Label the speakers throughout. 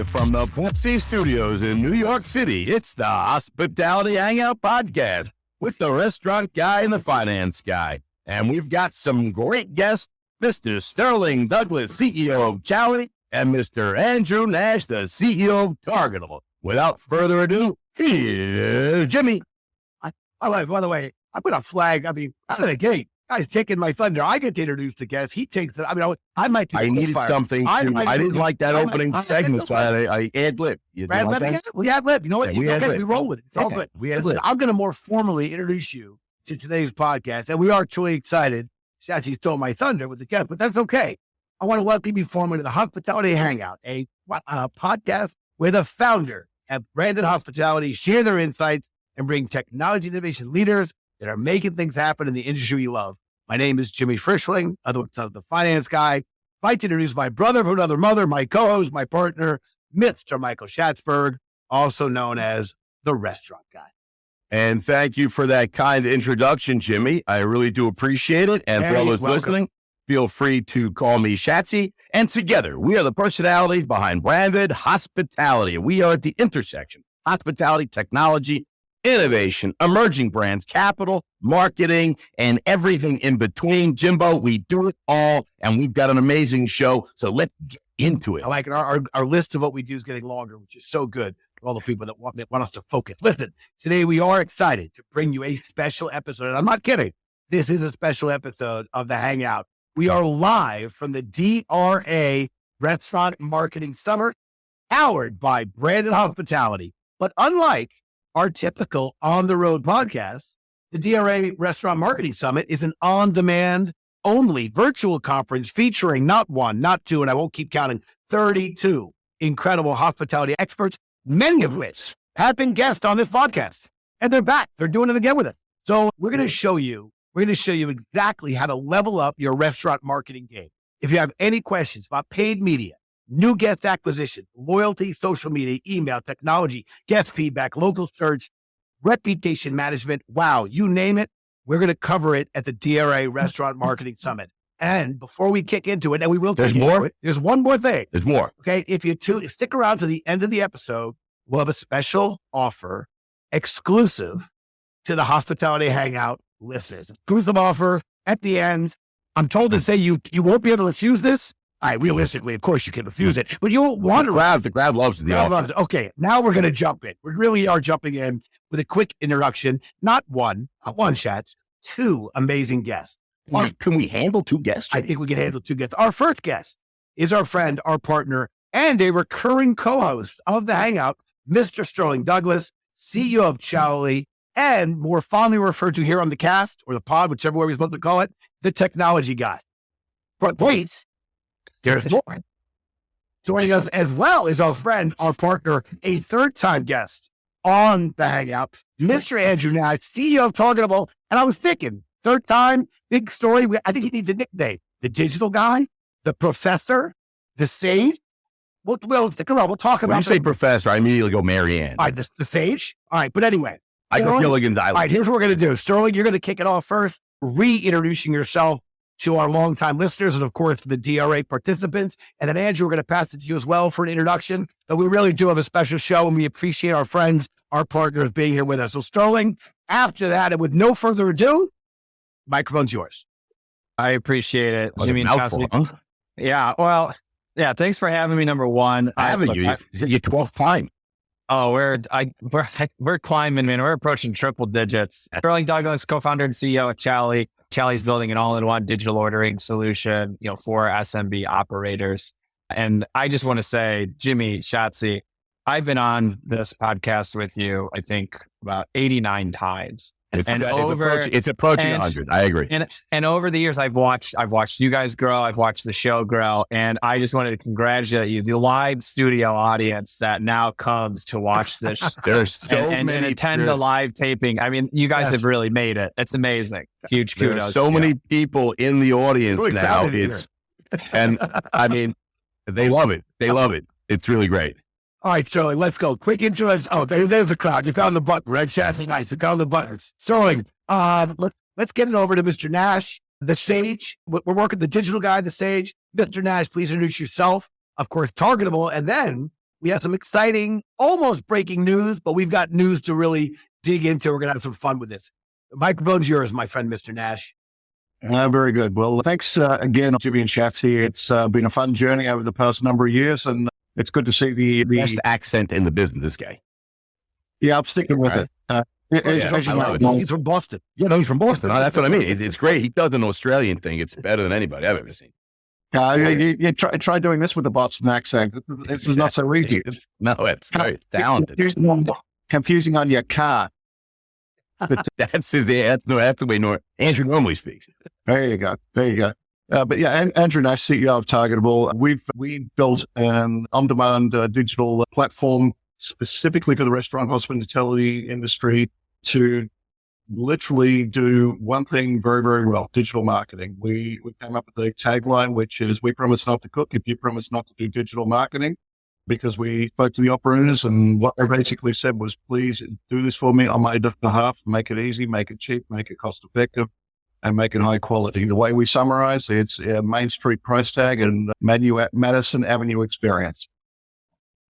Speaker 1: Live from the Pepsi Studios in New York City, it's the Hospitality Hangout Podcast with the restaurant guy and the finance guy. And we've got some great guests, Mr. Sterling Douglas, CEO of Chowly, and Mr. Andrew Nash, the CEO of Targetable. Without further ado, here's Jimmy.
Speaker 2: By the way, I put a flag. out of the gate. Guy's taking my thunder. I get to introduce the guest. He takes it. I might.
Speaker 1: I needed something. I didn't like that opening segment, so I ad-lib.
Speaker 2: We ad-lib. You know what?
Speaker 1: Yeah,
Speaker 2: we roll with it. It's all good.
Speaker 1: We ad-lib.
Speaker 2: I'm going to more formally introduce you to today's podcast, and we are truly excited. She stole my thunder with the guest, but that's okay. I want to welcome you formally to the Hospitality Hangout, a podcast where the founder of Branded Hospitality share their insights and bring technology innovation leaders that are making things happen in the industry we love. My name is Jimmy Frischling, otherwise the finance guy. I'd like to introduce my brother from another mother, my co-host, my partner, Mr. Michael Schatzberg, also known as the restaurant guy.
Speaker 1: And thank you for that kind introduction, Jimmy. I really do appreciate it. And for all those listening, feel free to call me Shatsy. And together, we are the personalities behind Branded Hospitality. We are at the intersection of hospitality, technology, innovation, emerging brands, capital, marketing, and everything in between. Jimbo, we do it all, and we've got an amazing show. So let's get into it.
Speaker 2: I like it. Our list of what we do is getting longer, which is so good for all the people that want us to focus. Listen, today we are excited to bring you a special episode. And I'm not kidding. This is a special episode of The Hangout. We are live from the DRA Restaurant Marketing Summer, powered by Branded Hospitality. But unlike our typical on-the-road podcast, the DRA Restaurant Marketing Summit is an on-demand only virtual conference featuring not one, not two, and I won't keep counting, 32 incredible hospitality experts, many of which have been guests on this podcast. And they're back. They're doing it again with us. So we're going to show you exactly how to level up your restaurant marketing game. If you have any questions about paid media, new guest acquisition, loyalty, social media, email, technology, guest feedback, local search, reputation management, wow, you name it, we're going to cover it at the DRA Restaurant Marketing Summit. And before we kick into it, and we will,
Speaker 1: there's more.
Speaker 2: There's one more thing.
Speaker 1: There's more.
Speaker 2: Okay, if you stick around to the end of the episode, we'll have a special offer exclusive to the Hospitality Hangout listeners. Exclusive offer at the end. I'm told to say you won't be able to refuse this. Realistically, of course, you can refuse it, but you won't want to.
Speaker 1: The crowd loves the offer.
Speaker 2: Okay, now we're going to jump in. We really are jumping in with a quick introduction. Not one Shats, two amazing guests.
Speaker 1: Can we handle two guests?
Speaker 2: I think we can handle two guests. Our first guest is our friend, our partner, and a recurring co-host of The Hangout, Mr. Sterling Douglas, CEO of Chowly, and more fondly referred to here on the cast or the pod, whichever way we're supposed to call it, the technology guy. But wait. There's more. Joining us as well is our friend, our partner, a third-time guest on The Hangout, Mr. Andrew Nash, CEO of Targetable. And I was thinking, third time, big story. I think he needs a nickname. The digital guy, the professor, the sage. We'll stick around. We'll talk about
Speaker 1: it. When you say professor, I immediately go Marianne.
Speaker 2: All right, the sage. All right, but anyway.
Speaker 1: I go Gilligan's Island.
Speaker 2: All right, here's what we're going to do. Sterling, you're going to kick it off first, reintroducing yourself to our longtime listeners and, of course, the DRA participants. And then, Andrew, we're going to pass it to you as well for an introduction. But we really do have a special show, and we appreciate our friends, our partners being here with us. So, Sterling, after that, and with no further ado, microphone's yours.
Speaker 3: I appreciate it, Jimmy and Chowly.
Speaker 1: Huh?
Speaker 3: Yeah, well, yeah, thanks for having me, number one.
Speaker 1: Having you. Is it your 12th time?
Speaker 3: Oh, we're climbing, man. We're approaching triple digits. Sterling Douglas, co-founder and CEO at Chowly. Chowly's building an all-in-one digital ordering solution, for SMB operators. And I just want to say, Jimmy, Shatsy, I've been on this podcast with you, I think, about 89 times.
Speaker 1: It's approaching 100. I agree.
Speaker 3: And over the years, I've watched you guys grow. I've watched the show grow, and I just wanted to congratulate you, the live studio audience that now comes to watch this.
Speaker 1: There's so
Speaker 3: many and attend the live taping. I mean, you guys have really made it. It's amazing. Huge kudos.
Speaker 1: There's so many people in the audience now. I mean, they love it. They love it. It's really great.
Speaker 2: All right, Sterling, let's go. Quick intro. Oh, there's the crowd. You found the button, right? Chassis, nice. You found the button. Sterling, let's get it over to Mr. Nash, the sage. We're working the digital guy, the sage. Mr. Nash, please introduce yourself. Of course, Targetable, and then We have some exciting, almost breaking news, but we've got news to really dig into. We're going to have some fun with this. The microphone's yours, my friend, Mr. Nash.
Speaker 4: Very good. Well, thanks again, Jimmy and Shatsy. It's been a fun journey over the past number of years, and it's good to see the
Speaker 1: best accent in the business, this guy.
Speaker 4: Yeah, I'm sticking with it.
Speaker 2: He's from Boston.
Speaker 1: Yeah, no, he's from Boston. That's what I mean. It's great. He does an Australian thing. It's better than anybody I've ever seen.
Speaker 4: Try doing this with the Boston accent. This is not so easy.
Speaker 1: It's very talented.
Speaker 4: Confusing on your car.
Speaker 1: That's the way Andrew normally speaks.
Speaker 4: There you go. But yeah, Andrew Nash, CEO of Targetable. We built an on-demand digital platform specifically for the restaurant hospitality industry to literally do one thing very, very well: digital marketing. We came up with the tagline, which is, "We promise not to cook if you promise not to do digital marketing." Because we spoke to the operators, and what they basically said was, "Please do this for me on my behalf. Make it easy, make it cheap, make it cost effective, and make it high quality." The way we summarize, it's a Main Street price tag and Madison Avenue experience.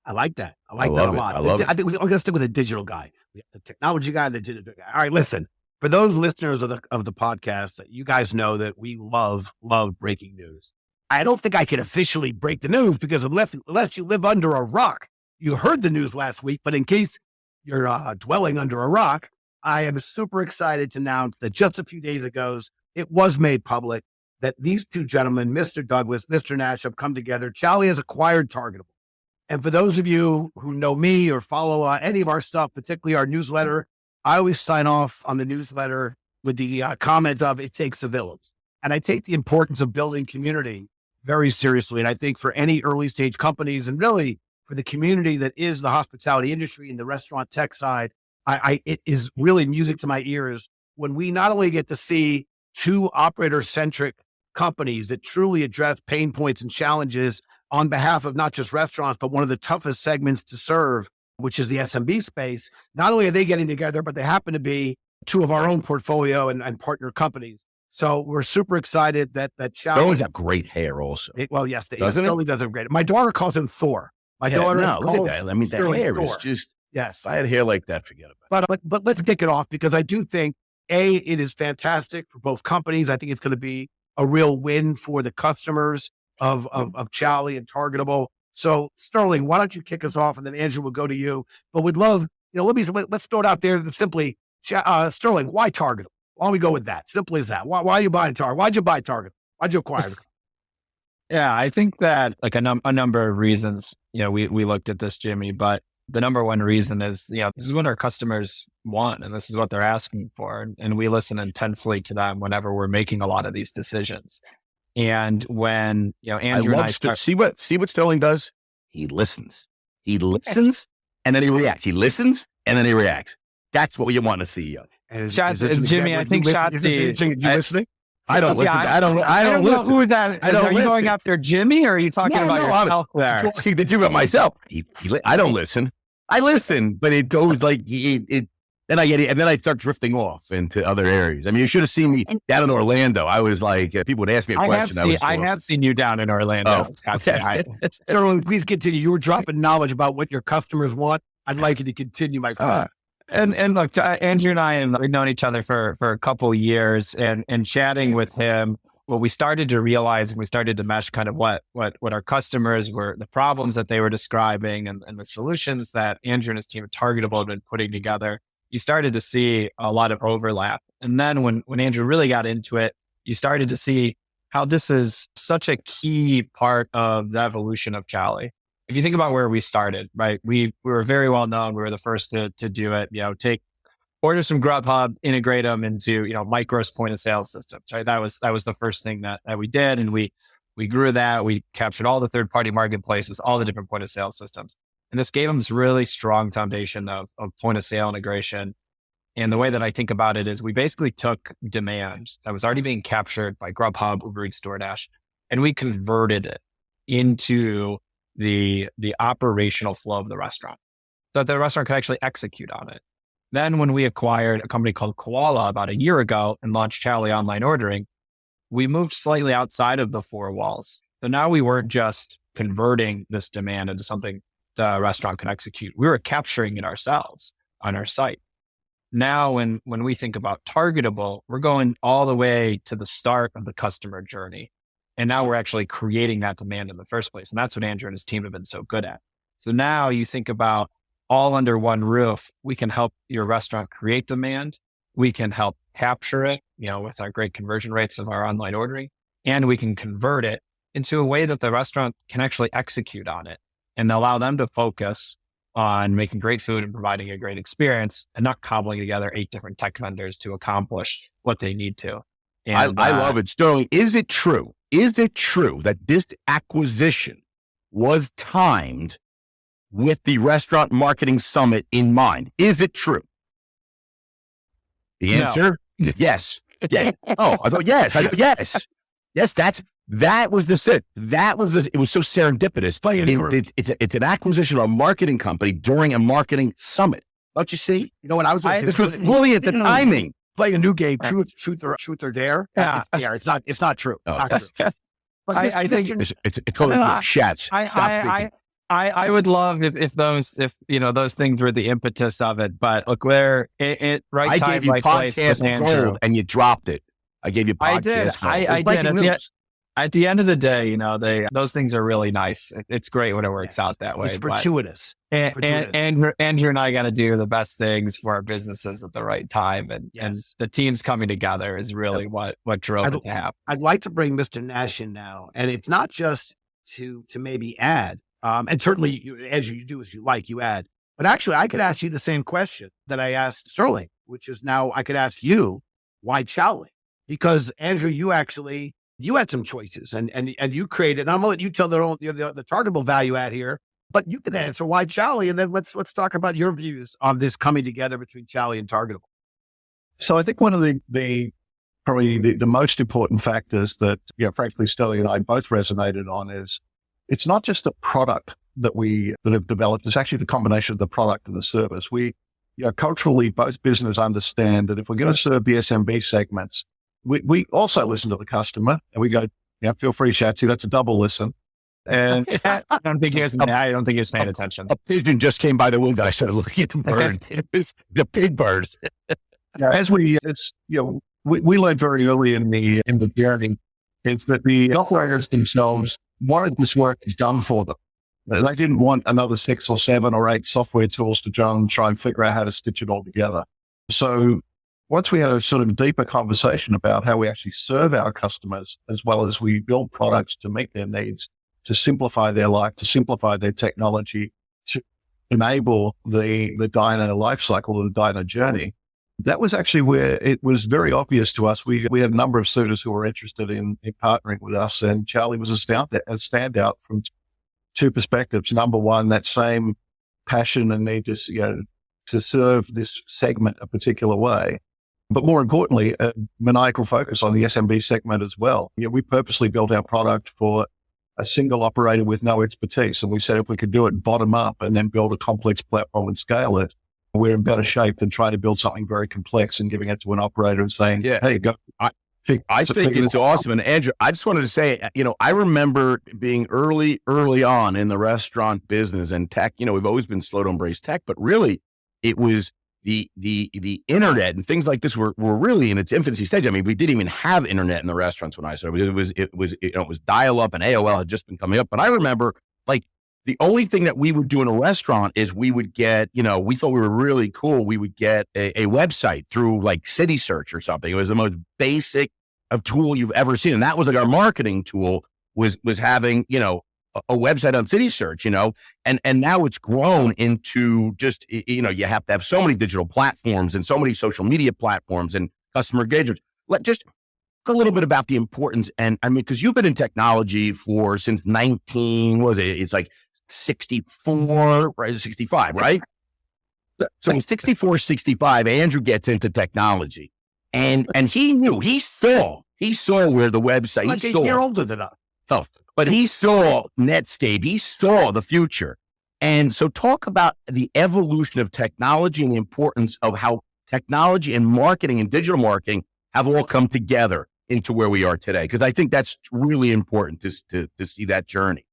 Speaker 2: I like that. I like that a lot. I think we're going to stick with a digital guy. We have the technology guy, the digital guy. All right, listen. For those listeners of the podcast, you guys know that we love breaking news. I don't think I can officially break the news because unless you live under a rock, you heard the news last week. But in case you're dwelling under a rock, I am super excited to announce that just a few days ago, it was made public that these two gentlemen, Mr. Douglas, Mr. Nash, have come together. Chowly has acquired Targetable. And for those of you who know me or follow any of our stuff, particularly our newsletter, I always sign off on the newsletter with the comment of, "It takes a village." And I take the importance of building community very seriously. And I think for any early stage companies, and really for the community that is the hospitality industry and the restaurant tech side, it is really music to my ears when we not only get to see two operator centric companies that truly address pain points and challenges on behalf of not just restaurants, but one of the toughest segments to serve, which is the SMB space. Not only are they getting together, but they happen to be two of our own portfolio and partner companies. So we're super excited that Chowly.
Speaker 1: Sterling's got great hair also.
Speaker 2: Yes, Sterling does have great. My daughter calls him Thor. Look at that. I mean, that hair Thor. Is just, yes.
Speaker 1: I had hair like that, forget about it.
Speaker 2: But let's kick it off because I do think, it is fantastic for both companies. I think it's going to be a real win for the customers of Chowly and Targetable. So Sterling, why don't you kick us off, and then Andrew will go to you. But we'd love, let's throw it out there simply. Sterling, why Targetable? Why don't we go with that? Simple as that. Why are you buying Target? Why'd you buy Target? Why'd you acquire it?
Speaker 3: Yeah, I think that like a number of reasons, we looked at this, Jimmy, but the number one reason is, this is what our customers want and this is what they're asking for. And we listen intensely to them whenever we're making a lot of these decisions. And when, Andrew and I
Speaker 1: see what Sterling does? He listens. And then he reacts. He listens and then he reacts. That's what you want to see.
Speaker 3: Jimmy, I think Shatsy.
Speaker 2: You listening?
Speaker 1: I don't listen. I don't listen.
Speaker 3: Know who that is. Are you going after Jimmy or are you talking about yourself there?
Speaker 1: I'm talking to you about myself. I don't listen. I listen, but it goes like it. Then I get it, and then I start drifting off into other areas. I mean, you should have seen me down in Orlando. I was like, people would ask me a question.
Speaker 3: I have seen you down in Orlando.
Speaker 2: Sterling, please continue. You were dropping knowledge about what your customers want. I'd like you to continue, my friend.
Speaker 3: And look, Andrew and I, we've known each other for a couple of years, and chatting with him, what we started to realize, and we started to mesh kind of what our customers were, the problems that they were describing, and the solutions that Andrew and his team at Targetable had been putting together. You started to see a lot of overlap. And then when Andrew really got into it, you started to see how this is such a key part of the evolution of Chowly. If you think about where we started, right? We were very well known. We were the first to do it, take orders from Grubhub, integrate them into, Micros point of sale systems, right? That was the first thing that we did. And we grew that. We captured all the third-party marketplaces, all the different point of sale systems. And this gave them this really strong foundation of point of sale integration. And the way that I think about it is we basically took demand that was already being captured by Grubhub, Uber Eats, DoorDash, and we converted it into the operational flow of the restaurant so that the restaurant could actually execute on it. Then when we acquired a company called Koala about a year ago and launched Chowly online ordering, we moved slightly outside of the four walls. So now we weren't just converting this demand into something the restaurant can execute. We were capturing it ourselves on our site. Now, when we think about targetable, we're going all the way to the start of the customer journey. And now we're actually creating that demand in the first place. And that's what Andrew and his team have been so good at. So now you think about all under one roof, we can help your restaurant create demand. We can help capture it, with our great conversion rates of our online ordering, and we can convert it into a way that the restaurant can actually execute on it and allow them to focus on making great food and providing a great experience and not cobbling together 8 different tech vendors to accomplish what they need to. And
Speaker 1: I love it. Sterling, is it true? Is it true that this acquisition was timed with the Restaurant Marketing Summit in mind? Is it true? The answer? No. Yes. Yeah. Oh, I thought yes. Yes. Yes, that was the sit. It was so serendipitous. It's an acquisition of a marketing company during a marketing summit. Don't you see?
Speaker 2: When I was
Speaker 1: this was brilliant, the timing.
Speaker 2: Playing a new game, truth or dare.
Speaker 3: Yeah.
Speaker 2: It's not true.
Speaker 3: Oh,
Speaker 2: not true. But
Speaker 1: I think it's called Shats.
Speaker 3: I would love if those things were the impetus of it, but look, right
Speaker 1: I
Speaker 3: time,
Speaker 1: gave you
Speaker 3: right place with Andrew,
Speaker 1: gold and you dropped it. I gave you podcast.
Speaker 3: I did. At the end of the day, those things are really nice. It's great when it works out that way.
Speaker 2: It's gratuitous.
Speaker 3: And Andrew and I got to do the best things for our businesses at the right time. And the teams coming together is really what drove it to happen.
Speaker 2: I'd like to bring Mr. Nash in now. And it's not just to maybe add, and certainly, Andrew, you do as you like, you add. But actually, I could ask you the same question that I asked Sterling, which is now I could ask you, why Chowly? Because Andrew, you had some choices and you created, and I'm gonna let you tell the targetable value add here, but you can answer why Chowly, and then let's talk about your views on this coming together between Chowly and targetable.
Speaker 4: So I think one of the probably the most important factors that, frankly, Sterling and I both resonated on is it's not just the product that have developed, it's actually the combination of the product and the service. We, culturally, both businesses understand that if we're going to serve the SMB segments, we also listen to the customer and we go, feel free, Shatsy, that's a double listen. And
Speaker 3: I don't think he was paying attention.
Speaker 1: A pigeon just came by the window. I started looking at the bird. It was the big bird.
Speaker 4: We learned very early in the journey is that the operators themselves wanted this work is done for them. They didn't want another 6 or 7 or 8 software tools to try and figure out how to stitch it all together. So once we had a sort of deeper conversation about how we actually serve our customers, as well as we build products to meet their needs, to simplify their life, to simplify their technology, to enable the diner life cycle or the diner journey, that was actually where it was very obvious to us. We had a number of suitors who were interested in partnering with us, and Chowly was a standout from 2 perspectives. Number one, that same passion and need to serve this segment a particular way. But more importantly, a maniacal focus on the SMB segment as well. We purposely built our product for a single operator with no expertise. And we said if we could do it bottom up and then build a complex platform and scale it, we're in better shape than trying to build something very complex and giving it to an operator and saying, hey, go.
Speaker 1: I think it's awesome. And Andrew, I just wanted to say, I remember being early on in the restaurant business and tech. We've always been slow to embrace tech, but really it was the internet and things like this were really in its infancy stage. I mean, we didn't even have internet in the restaurants when I started. It was dial up, and AOL had just been coming up. But I remember the only thing that we would do in a restaurant is we would get, we thought we were really cool. We would get a website through City Search or something. It was the most basic of tool you've ever seen. And that was our marketing tool was having, a website on City Search, and now it's grown into just, you have to have so many digital platforms and so many social media platforms and customer engagement. Just a little bit about the importance. And I mean, because you've been in technology since 64, right? 65, right? So in 64, 65, Andrew gets into technology and he saw where the website,
Speaker 2: like a year older than us.
Speaker 1: But he saw Netscape, he saw the future. And so talk about the evolution of technology and the importance of how technology and marketing and digital marketing have all come together into where we are today. Because I think that's really important to see that journey.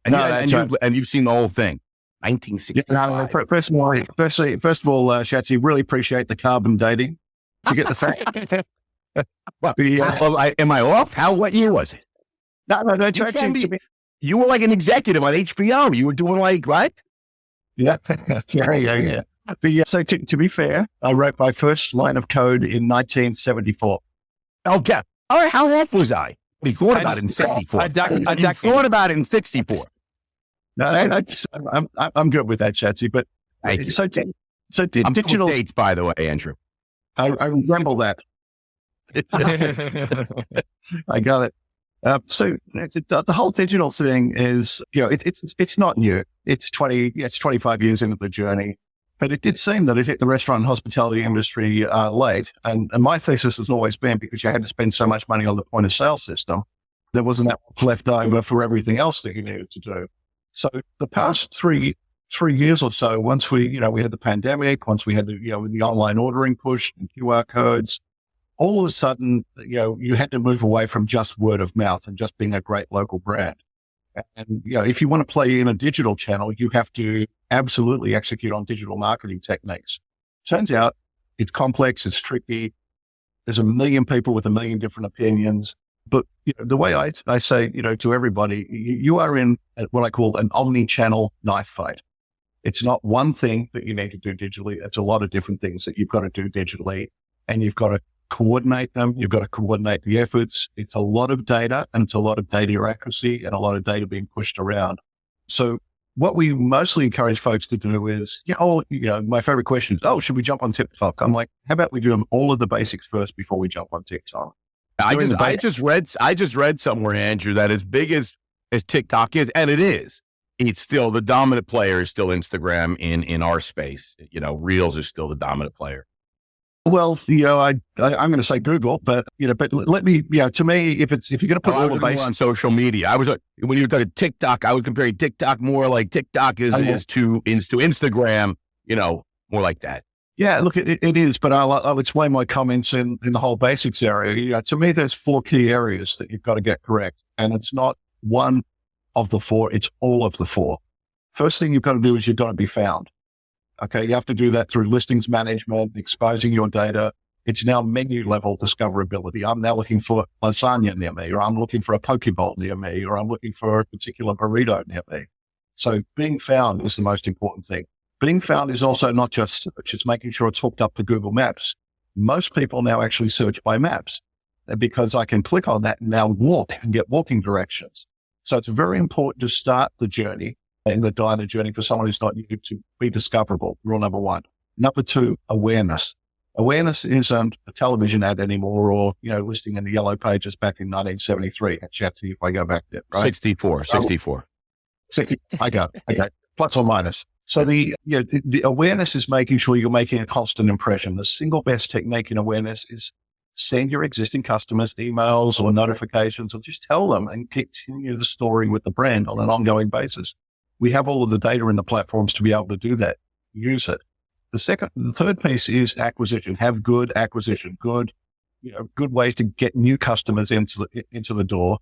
Speaker 1: And, you've seen the whole thing. 1965.
Speaker 4: First of all, Shatsy, really appreciate the carbon dating to get the fact.
Speaker 1: Am I off? What year was it?
Speaker 4: No.
Speaker 1: You were like an executive on HBO. You were doing like, what?
Speaker 4: Yeah. So to be fair, I wrote my first line of code in 1974.
Speaker 1: Okay. All right. How off was I? We thought about it in 64. I thought about it in 64.
Speaker 4: No, I'm good with that, Shatsy. But
Speaker 1: Thank you.
Speaker 4: So
Speaker 1: I'm
Speaker 4: digital
Speaker 1: dates, by the way, Andrew.
Speaker 4: I remember that. I got it. So the whole digital thing is, it's not new. It's 25 years into the journey, but it did seem that it hit the restaurant and hospitality industry late. And my thesis has always been, because you had to spend so much money on the point of sale system, there wasn't that much left over for everything else that you needed to do. So the past three years or so, once we had the pandemic, once we had the online ordering push and QR codes, all of a sudden, you had to move away from just word of mouth and just being a great local brand. And, if you want to play in a digital channel, you have to absolutely execute on digital marketing techniques. Turns out it's complex, it's tricky. There's a million people with a million different opinions. But the way I say, to everybody, you are in what I call an omni-channel knife fight. It's not one thing that you need to do digitally. It's a lot of different things that you've got to do digitally, and you've got to coordinate them. You've got to coordinate the efforts. It's a lot of data, and it's a lot of data accuracy and a lot of data being pushed around. So what we mostly encourage folks to do is, my favorite question is, should we jump on TikTok? I'm like, how about we do all of the basics first before we jump on TikTok?
Speaker 1: I just read somewhere, Andrew, that as big as TikTok is, and it is, it's still the dominant player is still Instagram in our space. Reels is still the dominant player.
Speaker 4: Well, I'm going to say Google, but let me, to me, if you're going to put all the basics
Speaker 1: on social media, I was when you were talking TikTok, I was comparing TikTok more like TikTok is to Instagram, more like that.
Speaker 4: Yeah, look, it is, but I'll explain my comments in the whole basics area. To me, there's 4 key areas that you've got to get correct. And it's not one of the 4, it's all of the 4. First thing you've got to do is you've got to be found. Okay, you have to do that through listings management, exposing your data. It's now menu level discoverability. I'm now looking for lasagna near me, or I'm looking for a poke bowl near me, or I'm looking for a particular burrito near me. So being found is the most important thing. Being found is also not just making sure it's hooked up to Google Maps. Most people now actually search by maps, because I can click on that and now walk and get walking directions. So it's very important to start the journey in the diner journey for someone who's not new to be discoverable. Rule number 1. Number 2, awareness. Awareness isn't a television ad anymore, or, listing in the yellow pages back in 1973 at Shatsy, if I go back there, right?
Speaker 1: 64.
Speaker 4: 60, I got plus or minus. So the awareness is making sure you're making a constant impression. The single best technique in awareness is send your existing customers emails or notifications, or just tell them and continue the story with the brand on an ongoing basis. We have all of the data in the platforms to be able to do that. Use it. The third piece is acquisition. Have good acquisition, good ways to get new customers into the door.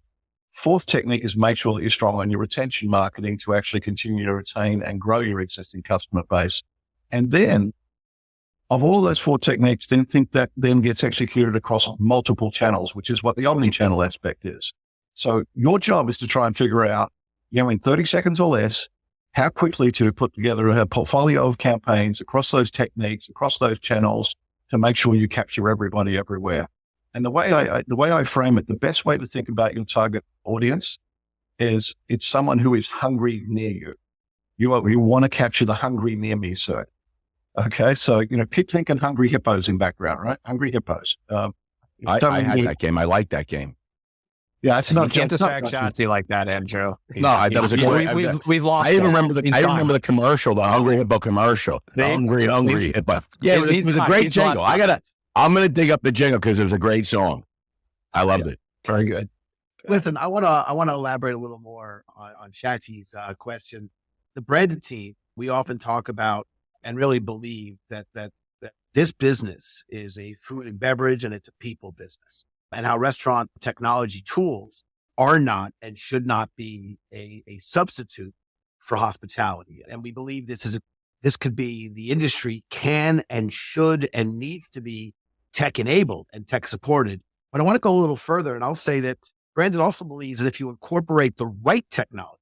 Speaker 4: Fourth technique is make sure that you're strong on your retention marketing to actually continue to retain and grow your existing customer base. And then of all of those 4 techniques, then think that then gets executed across multiple channels, which is what the omni-channel aspect is. So your job is to try and figure out, in 30 seconds or less, how quickly to put together a portfolio of campaigns across those techniques, across those channels, to make sure you capture everybody everywhere. And the way I frame it, the best way to think about your target audience is it's someone who is hungry near you. You want to capture the hungry near me search. Okay. So, keep thinking hungry hippos in background, right? Hungry hippos.
Speaker 1: I had that game. I like that game.
Speaker 3: Yeah, it's not. You can't distract Shatsy like that, Andrew.
Speaker 1: That was a great.
Speaker 3: We've lost.
Speaker 1: I even remember the commercial, the Hungry Hippo commercial. The Hungry Hippo. Yeah, it was a great jingle. I'm gonna dig up the jingle because it was a great song. I loved it.
Speaker 2: Very good. Listen, I want to elaborate a little more on Shatsy's question. The branded team, we often talk about and really believe that this business is a food and beverage, and it's a people business. And how restaurant technology tools are not and should not be a substitute for hospitality. And we believe this could be the industry can and should and needs to be tech enabled and tech supported. But I want to go a little further, and I'll say that Brandon also believes that if you incorporate the right technology,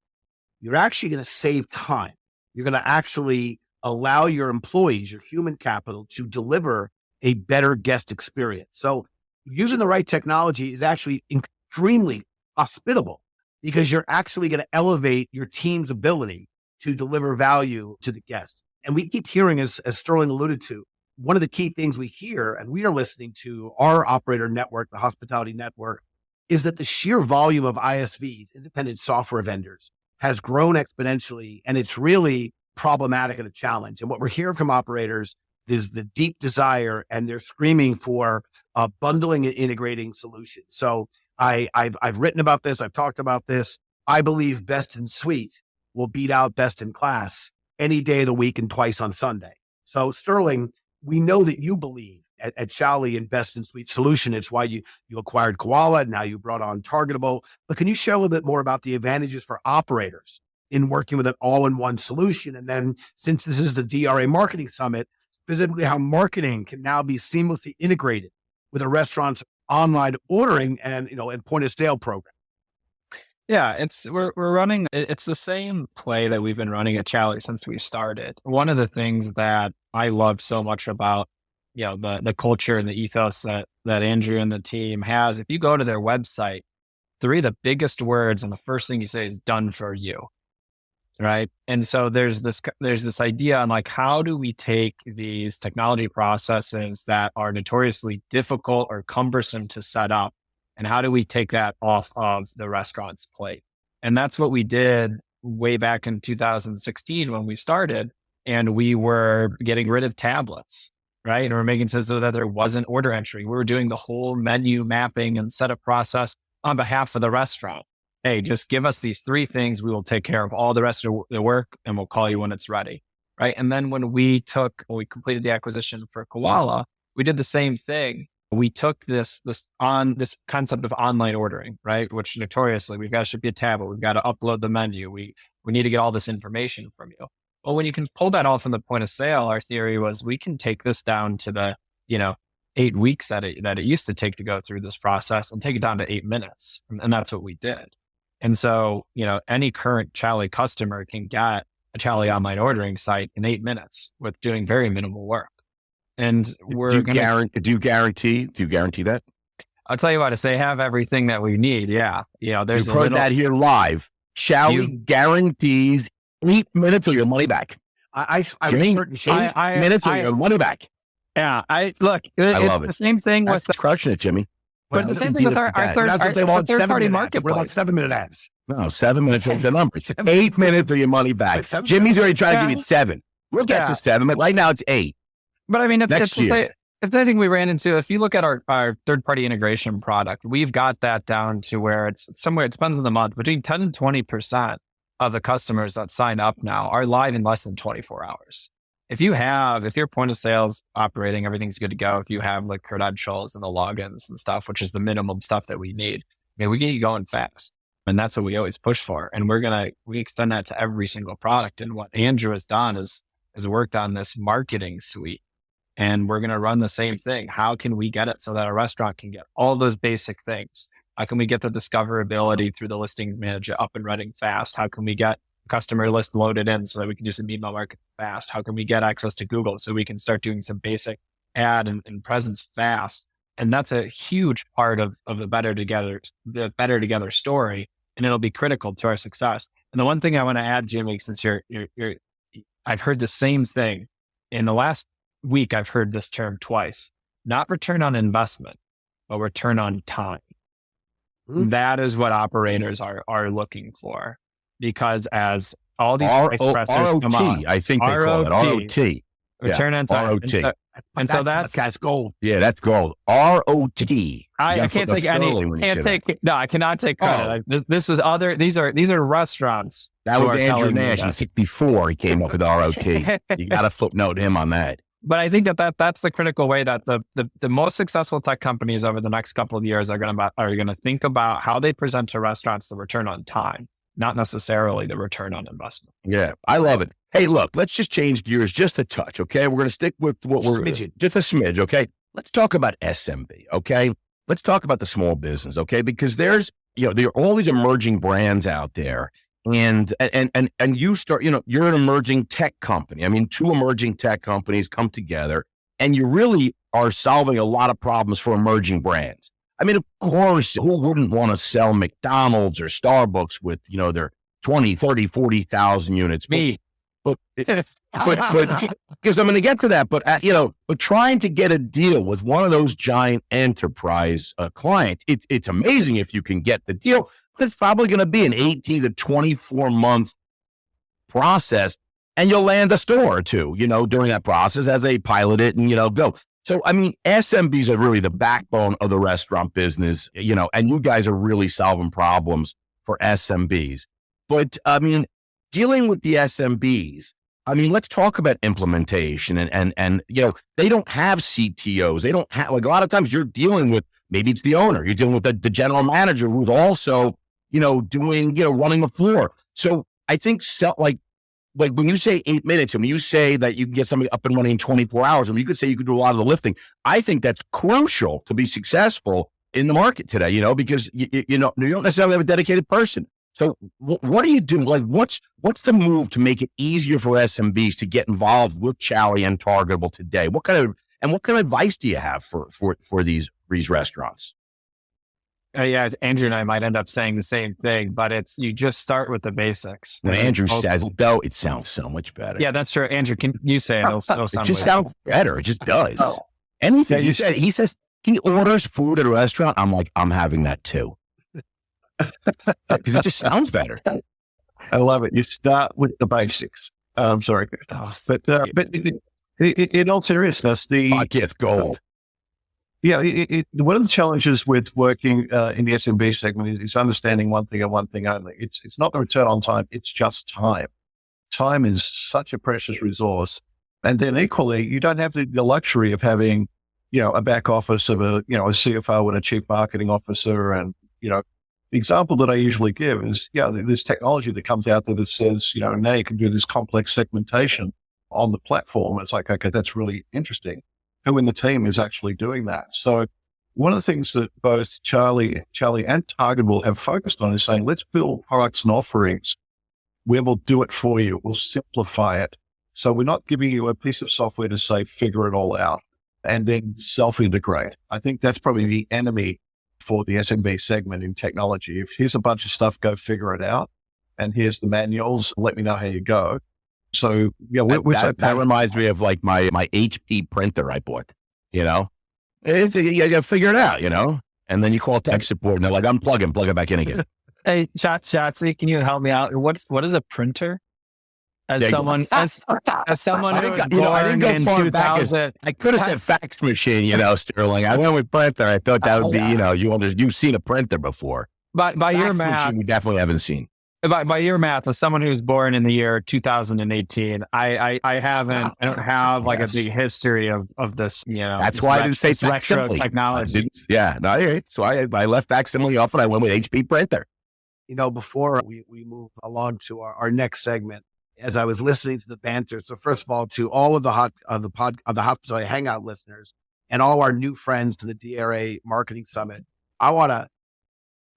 Speaker 2: you're actually going to save time. You're going to actually allow your employees, your human capital, to deliver a better guest experience. So using the right technology is actually extremely hospitable because you're actually going to elevate your team's ability to deliver value to the guest. And we keep hearing, as Sterling alluded to, one of the key things we hear, and we are listening to our operator network, the hospitality network, is that the sheer volume of ISVs, independent software vendors, has grown exponentially, and it's really problematic and a challenge. And what we're hearing from operators is the deep desire, and they're screaming for bundling and integrating solutions. So I've written about this. I've talked about this. I believe best in suite will beat out best in class any day of the week and twice on Sunday. So Sterling, we know that you believe at Chowly in best in suite solution. It's why you acquired Koala. And now you brought on Targetable. But can you share a little bit more about the advantages for operators in working with an all-in-one solution? And then, since this is the DRA Marketing Summit, specifically how marketing can now be seamlessly integrated with a restaurant's online ordering and point of sale program.
Speaker 3: Yeah, we're running. It's the same play that we've been running at Chowly since we started. One of the things that I love so much about the culture and the ethos that Andrew and the team has. If you go to their website, 3 of the biggest words and the first thing you say is "done for you." Right. And so there's this idea on like, how do we take these technology processes that are notoriously difficult or cumbersome to set up, and how do we take that off of the restaurant's plate? And that's what we did way back in 2016 when we started, and we were getting rid of tablets, right? And we're making it so that there wasn't order entry. We were doing the whole menu mapping and setup process on behalf of the restaurant. Hey, just give us these 3 things. We will take care of all the rest of the work, and we'll call you when it's ready. Right. And then when we completed the acquisition for Koala, we did the same thing. We took this concept of online ordering, right? Which notoriously we've got to ship you a tablet. We've got to upload the menu. We need to get all this information from you. Well, when you can pull that all from the point of sale, our theory was we can take this down to the, 8 weeks that it used to take to go through this process, and take it down to 8 minutes. And that's what we did. And so, any current Chowly customer can get a Chowly online ordering site in 8 minutes with doing very minimal work. And
Speaker 1: do you guarantee that?
Speaker 3: I'll tell you what, if they have everything that we need, yeah. There's
Speaker 1: You've heard that here live. Chowly guarantees 8 minutes or your money back.
Speaker 2: I'm certain
Speaker 1: 8 minutes or your money back.
Speaker 3: Yeah, it's the same thing with
Speaker 1: crushing it, Jimmy.
Speaker 3: But the same thing with our third-party marketplace.
Speaker 2: We're like 7-minute ads.
Speaker 1: No, 7 minutes is the number. 8 minutes or your money back. Jimmy's already trying to give you 7. We'll get to 7, but right now it's 8.
Speaker 3: But I mean, it's the thing we ran into. If you look at our third-party integration product, we've got that down to where it's somewhere, it depends on the month, between 10 and 20% of the customers that sign up now are live in less than 24 hours. If your point of sales operating, everything's good to go. If you have like credentials and the logins and stuff, which is the minimum stuff that we need, we get you going fast. And that's what we always push for. And we extend that to every single product. And what Andrew has done is worked on this marketing suite. And we're going to run the same thing. How can we get it so that a restaurant can get all those basic things? How can we get the discoverability through the listing manager up and running fast? How can we get customer list loaded in so that we can do some email marketing fast? How can we get access to Google so we can start doing some basic ad and presence fast? And that's a huge part of the better together story. And it'll be critical to our success. And the one thing I want to add, Jimmy, since I've heard the same thing in the last week. I've heard this term twice, not return on investment, but return on time. Mm-hmm. That is what operators are looking for. Because as all these price pressures come on,
Speaker 1: I think they call it ROT.
Speaker 3: Return on time.
Speaker 1: ROT.
Speaker 2: And so that's gold.
Speaker 1: Yeah, that's gold. ROT.
Speaker 3: I can't take I cannot take credit. This was these are restaurants.
Speaker 1: That was Andrew Nash in 64. He came up with ROT. You got to footnote him on that.
Speaker 3: But I think that's the critical way that the most successful tech companies over the next couple of years are going to think about how they present to restaurants the return on time. not necessarily the return on investment.
Speaker 1: Yeah, I love it. Hey, look, let's just change gears just a touch, okay? We're going to stick with what we're just a smidge, okay? Let's talk about SMB, okay? Let's talk about the small business, okay? Because there's, there are all these emerging brands out there, and you start, you're an emerging tech company. I mean, two emerging tech companies come together, and you really are solving a lot of problems for emerging brands. I mean, of course, who wouldn't want to sell McDonald's or Starbucks with, their 20, 30, 40,000 units?
Speaker 3: Me.
Speaker 1: But because I'm going to get to that, but trying to get a deal with one of those giant enterprise clients, it's amazing if you can get the deal. It's probably going to be an 18 to 24 month process, and you'll land a store or two, during that process as they pilot it and, go. So, I mean, SMBs are really the backbone of the restaurant business, and you guys are really solving problems for SMBs. But I mean, dealing with the SMBs, I mean, let's talk about implementation and they don't have CTOs. They don't have, like, a lot of times you're dealing with, maybe it's the owner, you're dealing with the general manager who's also, doing, running the floor. So I think like when you say 8 minutes, and when you say that you can get somebody up and running in 24 hours, I mean, you could say you could do a lot of the lifting. I think that's crucial to be successful in the market today, because you don't necessarily have a dedicated person. So what are you doing? Like, what's the move to make it easier for SMBs to get involved with Chowly and Targetable today? What kind of advice do you have for these restaurants?
Speaker 3: Yeah, Andrew and I might end up saying the same thing, but you just start with the basics.
Speaker 1: When Andrew says it, though, it sounds so much better.
Speaker 3: Yeah, that's true. Andrew, can you say it? It'll sound
Speaker 1: it just sounds better. It just does. Oh. Anything you said, he says, he orders food at a restaurant. I'm like, I'm having that too. Because it just sounds better.
Speaker 4: I love it. You start with the basics. I'm sorry. But in all seriousness,
Speaker 1: get gold.
Speaker 4: Yeah, one of the challenges with working in the SMB segment is understanding one thing and one thing only. It's not the return on time, it's just time. Time is such a precious resource. And then equally, you don't have the luxury of having, a back office of a CFO and a chief marketing officer. And, the example that I usually give is, there's technology that comes out there that says, now you can do this complex segmentation on the platform. It's like, okay, that's really interesting. Who in the team is actually doing that? So one of the things that both Chowly and Targetable have focused on is saying, let's build products and offerings where we'll do it for you. We'll simplify it. So we're not giving you a piece of software to say, figure it all out and then self-integrate. I think that's probably the enemy for the SMB segment in technology. If here's a bunch of stuff, go figure it out. And here's the manuals. Let me know how you go. So
Speaker 1: that reminds me of like my HP printer I bought, you got to figure it out, and then you call tech support and they're like, unplug it, plug it back in again.
Speaker 3: Hey, Chatsy, can you help me out? What is a printer? As someone who was born in 2000,
Speaker 1: I could have said fax machine, Sterling. I went with printer. I thought that would be, you've seen a printer before.
Speaker 3: By your math,
Speaker 1: we definitely haven't seen.
Speaker 3: By your math, as someone who was born in the year 2018, I don't have like a big history of this,
Speaker 1: That's why I didn't say
Speaker 3: retro technology.
Speaker 1: So I left facsimile off and I went with HP printer.
Speaker 2: Before we move along to our next segment, as I was listening to the banter, so first of all, to all of the Hospitality Hangout listeners and all our new friends to the DRA Marketing Summit,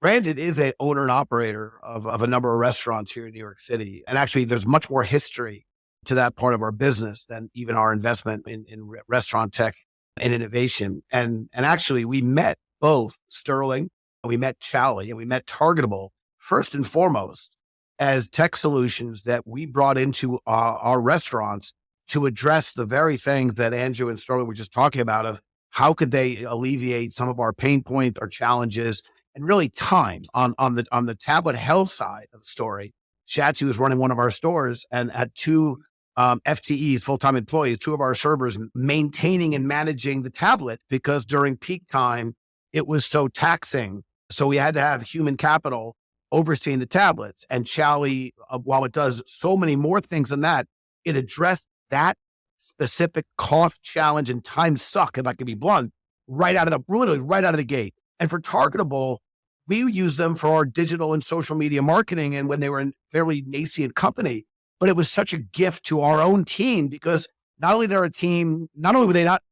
Speaker 2: Brandon is an owner and operator of a number of restaurants here in New York City. And actually, there's much more history to that part of our business than even our investment in restaurant tech and innovation. And actually, we met both Sterling, we met Chowly, and we met Targetable first and foremost as tech solutions that we brought into our restaurants to address the very thing that Andrew and Sterling were just talking about of how could they alleviate some of our pain points or challenges. And really time on the tablet health side of the story. Chatsy was running one of our stores and had two FTEs, full-time employees, two of our servers maintaining and managing the tablet because during peak time, it was so taxing. So we had to have human capital overseeing the tablets. And Chowly, while it does so many more things than that, it addressed that specific cost challenge and time suck, if I can be blunt, literally right out of the gate. And for Targetable, we use them for our digital and social media marketing. And when they were a fairly nascent company, but it was such a gift to our own team because not only were they not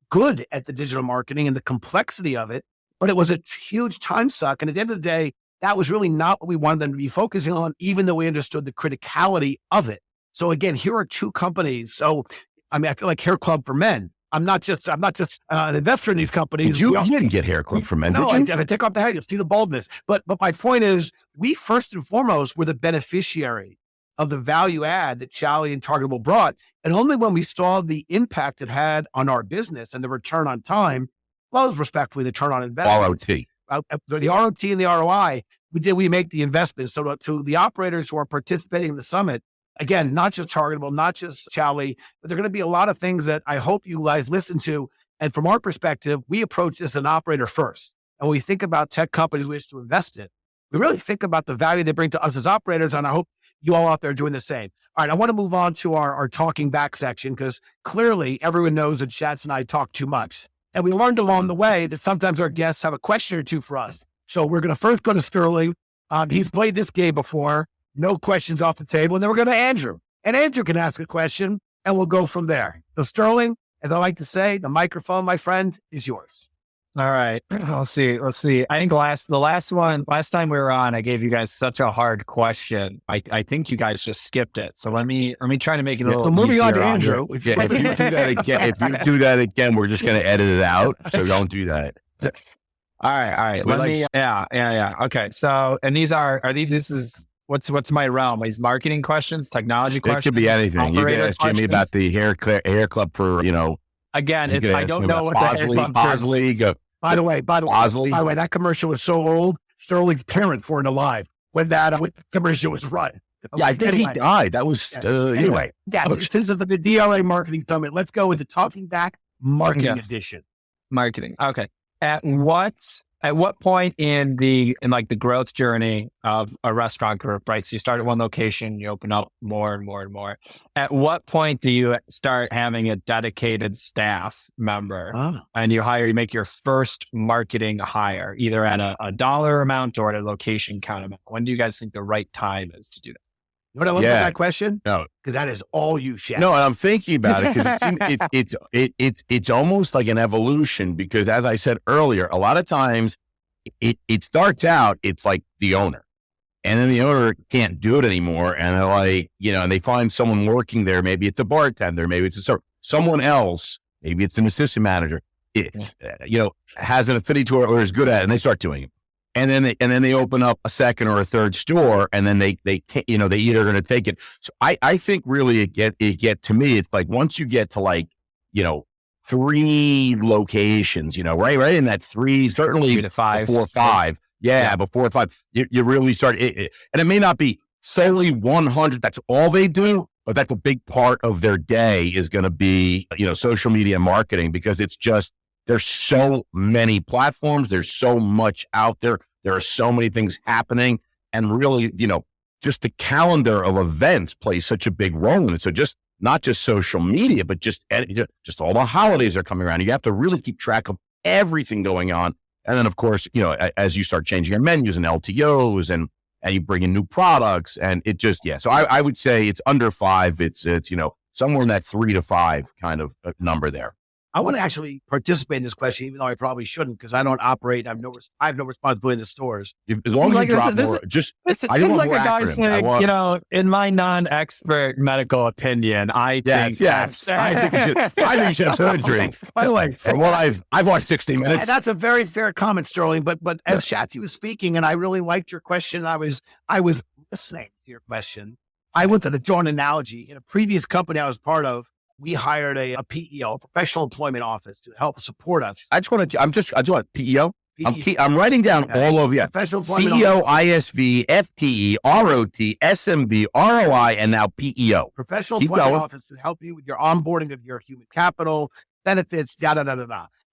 Speaker 2: good at the digital marketing and the complexity of it, but it was a huge time suck. And at the end of the day, that was really not what we wanted them to be focusing on, even though we understood the criticality of it. So again, here are two companies. So, I mean, I feel like Hair Club for Men. I'm not just an investor in these companies.
Speaker 1: You didn't get Hair Club for Men,
Speaker 2: no,
Speaker 1: did you?
Speaker 2: I take off the hat. You'll see the baldness. But my point is, we first and foremost were the beneficiary of the value add that Chowly and Targetable brought. And only when we saw the impact it had on our business and the return on time, well, respectfully, the return on investment. The ROT and the ROI, we make the investment. So to the operators who are participating in the summit, again, not just Targetable, not just Chowly, but there are going to be a lot of things that I hope you guys listen to. And from our perspective, we approach this as an operator first. And when we think about tech companies we wish to invest in, we really think about the value they bring to us as operators. And I hope you all out there are doing the same. All right, I want to move on to our talking back section because clearly everyone knows that Shats and I talk too much. And we learned along the way that sometimes our guests have a question or two for us. So we're going to first go to Sterling. He's played this game before. No questions off the table. And then we're going to Andrew. And Andrew can ask a question and we'll go from there. So Sterling, as I like to say, the microphone, my friend, is yours.
Speaker 3: All right. Let's see. I think last time we were on, I gave you guys such a hard question. I think you guys just skipped it. So let me try to make it a little
Speaker 2: So moving on to
Speaker 3: easier
Speaker 2: Andrew.
Speaker 1: If you do that again, we're just going to edit it out. So don't do that.
Speaker 3: All right. Okay. So, and what's my realm? These marketing questions, technology questions.
Speaker 1: It could be anything. You can ask Jimmy about the hair club for,
Speaker 3: Again, I don't know what the hair club
Speaker 1: Bosley.
Speaker 2: By the way, that commercial was so old. Sterling's parents weren't alive when that commercial was run.
Speaker 1: Yeah, I think he died. That was anyway.
Speaker 2: This is the DRA Marketing Summit. Let's go with the Talking Back Marketing Edition.
Speaker 3: Marketing. Okay. At what point in the growth journey of a restaurant group, right? So you start at one location, you open up more and more and more. At what point do you start having a dedicated staff member and you make your first marketing hire, either at a dollar amount or at a location count amount? When do you guys think the right time is to do that?
Speaker 2: You know what I love about that question?
Speaker 1: No,
Speaker 2: because that is all you, Shaq.
Speaker 1: No, I'm thinking about it because it's almost like an evolution. Because as I said earlier, a lot of times it starts out, it's like the owner, and then the owner can't do it anymore, and they're like, and they find someone working there. Maybe it's a bartender, maybe it's someone else, maybe it's an assistant manager. Has an affinity to it or is good at it, and they start doing it. And then they open up a second or a third store, and then they can't, they either going to take it. So I think really it get to me, it's like once you get to 3 locations, right in that 3, certainly
Speaker 3: 3 to 5,
Speaker 1: before 5. Before 5, you really start and it may not be solely 100. That's all they do, but that's a big part of their day is going to be, social media marketing, because it's just, there's so many platforms. There's so much out there. There are so many things happening, and really, just the calendar of events plays such a big role in it. So just not just social media, but just all the holidays are coming around. You have to really keep track of everything going on. And then of course, as you start changing your menus and LTOs and you bring in new products, and it just, So I would say it's under 5. It's somewhere in that 3 to 5 kind of number there.
Speaker 2: I want to actually participate in this question, even though I probably shouldn't, because I don't operate. I have no responsibility in the stores.
Speaker 1: As long as you drop more, I don't want more acronym.
Speaker 3: In my non-expert medical opinion, I think
Speaker 1: yes. I think you should have surgery.
Speaker 2: By the way,
Speaker 1: from what I've watched 60 Minutes.
Speaker 2: And that's a very fair comment, Sterling. But as Shatsy was speaking, and I really liked your question, I was listening to your question. I wanted to draw an analogy. In a previous company I was part of, we hired a PEO, a professional employment office, to help support us.
Speaker 1: I just want PEO. I'm writing down all of
Speaker 2: professional employment
Speaker 1: CEO,
Speaker 2: office.
Speaker 1: ISV, FTE, ROT, SMB, ROI, and now PEO.
Speaker 2: Professional employment office to help you with your onboarding of your human capital, benefits, da.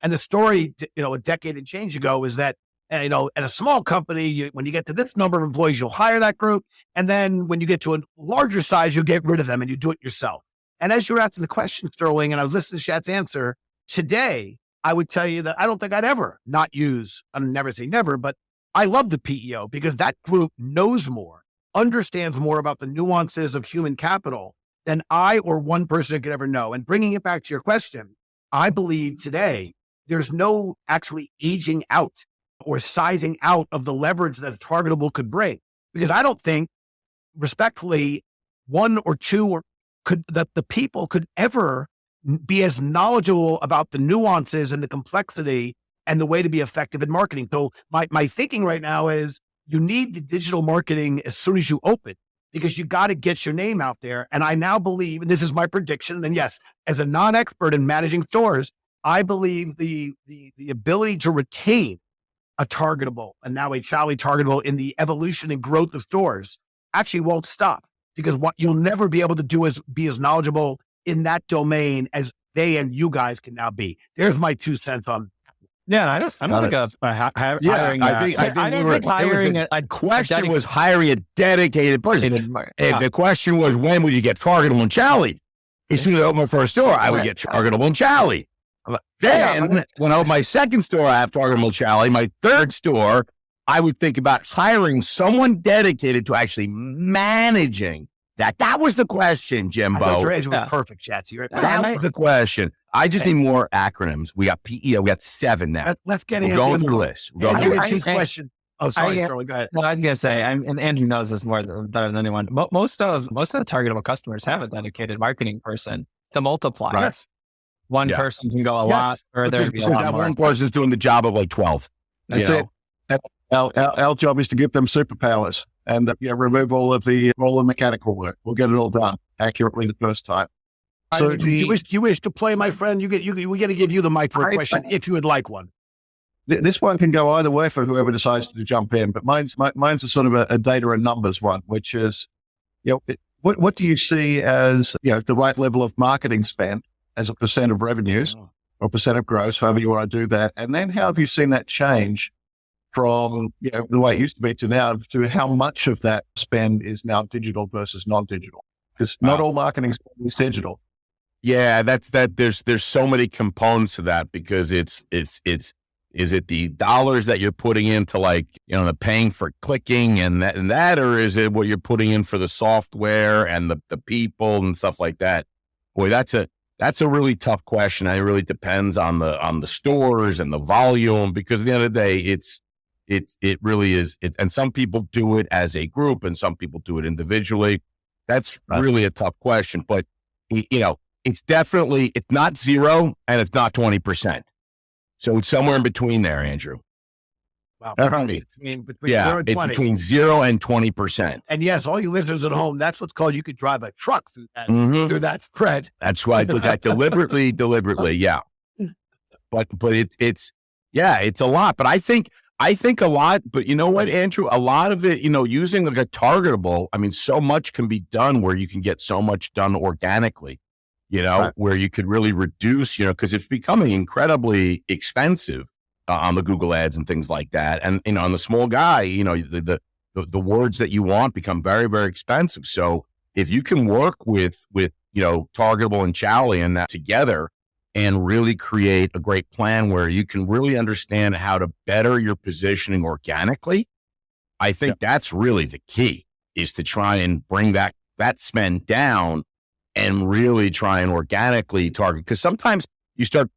Speaker 2: And the story, a decade and change ago is that, at a small company, when you get to this number of employees, you'll hire that group. And then when you get to a larger size, you'll get rid of them and you do it yourself. And as you were asking the question, Sterling, and I was listening to Shat's answer, today, I would tell you that I don't think I'd ever not use, I'm never say never, but I love the PEO because that group knows more, understands more about the nuances of human capital than I or one person could ever know. And bringing it back to your question, I believe today there's no actually aging out or sizing out of the leverage that Targetable could bring. Because I don't think, respectfully, one or two or that the people could ever be as knowledgeable about the nuances and the complexity and the way to be effective in marketing. So my thinking right now is you need the digital marketing as soon as you open, because you got to get your name out there. And I now believe, and this is my prediction, and yes, as a non-expert in managing stores, I believe the ability to retain a Targetable and now a Chowly Targetable in the evolution and growth of stores actually won't stop, because what you'll never be able to do is be as knowledgeable in that domain as they and you guys can now be. There's my 2 cents on.
Speaker 3: Yeah, I don't think of hiring.
Speaker 1: I don't think hiring a question was hiring a dedicated person. If the question was, when would you get Targetable and Chowly? As soon as I opened my first store, I would get Targetable and Chowly. Then, when I opened my second store, I have Targetable and Chowly. My third store, I would think about hiring someone dedicated to actually managing that. That was the question, Jimbo.
Speaker 2: Your answer was perfect, Shatsy. Right?
Speaker 1: That was the question. I just need more acronyms. We got PEO. We got 7 now.
Speaker 2: Let's get
Speaker 1: into going through the list.
Speaker 2: His question. Oh, sorry, Sterling. Go ahead.
Speaker 3: Well, I'm gonna say, and Andrew knows this more better than anyone. Most of the Targetable customers have a dedicated marketing person to multiply.
Speaker 1: Right.
Speaker 3: One person can go a lot further.
Speaker 1: That one person's doing the job of like 12.
Speaker 4: That's it. Our job is to give them superpowers and remove all the mechanical work. We'll get it all done accurately the first time. So
Speaker 2: you wish to play, my friend? We got to give you the mic for a question if you would like one.
Speaker 4: This one can go either way for whoever decides to jump in, but mine's a sort of a data and numbers one, which is, what do you see as the right level of marketing spend as a % of revenues or % of gross, however you want to do that, and then how have you seen that change from the way it used to be to now, to how much of that spend is now digital versus non-digital? Because not all marketing spend is digital.
Speaker 1: Yeah, there's so many components to that, because is it the dollars that you're putting into the paying for clicking and that, or is it what you're putting in for the software and the people and stuff like that? Boy, that's a really tough question. It really depends on the stores and the volume, because at the end of the day, it really is. And some people do it as a group and some people do it individually. That's really a tough question, but it's not 0 and it's not 20%. So it's somewhere in between there, Andrew.
Speaker 2: Wow.
Speaker 1: Between
Speaker 2: 0 and 20.
Speaker 1: Between 0 and 20%.
Speaker 2: And yes, all you listeners at home, that's what's called, you could drive a truck through that spread.
Speaker 1: That's why I did that deliberately. Yeah. But it's a lot, but I think a lot, but you know what, Andrew, a lot of it, using a Targetable, I mean, so much can be done where you can get so much done organically, where you could really reduce, because it's becoming incredibly expensive on the Google ads and things like that. And, on the small guy, the words that you want become very, very expensive. So if you can work with Targetable and Chowly and that together and really create a great plan where you can really understand how to better your positioning organically, I think that's really the key, is to try and bring that spend down and really try and organically target. Because sometimes you start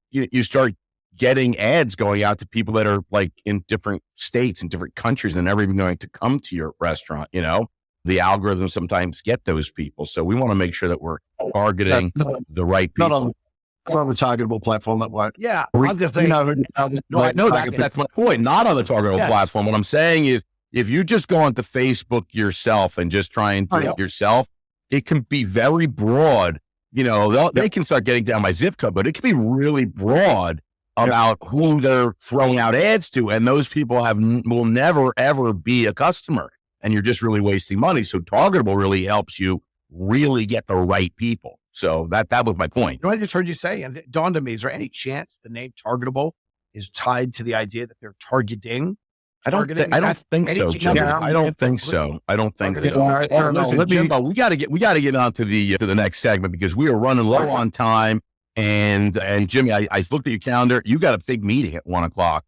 Speaker 1: getting ads going out to people that are in different states and different countries and never even going to come to your restaurant. The algorithms sometimes get those people. So we want to make sure that we're targeting the right people.
Speaker 4: Not on the Targetable platform, that won't.
Speaker 2: Yeah. I'm just saying,
Speaker 1: that's my point. Not on the Targetable platform. What I'm saying is, if you just go onto Facebook yourself and just try and do it yourself, it can be very broad. They can start getting down my zip code, but it can be really broad about who they're throwing out ads to. And those people will never, ever be a customer. And you're just really wasting money. So Targetable really helps you really get the right people. So that was my point.
Speaker 2: I just heard you say, and it dawned on me, is there any chance the name Targetable is tied to the idea that they're targeting?
Speaker 1: I don't think so, Jim. I don't think so. Listen, Jimbo, we got to get on to the next segment, because we are running low on time. And Jimmy, I looked at your calendar. You got a big meeting at 1:00.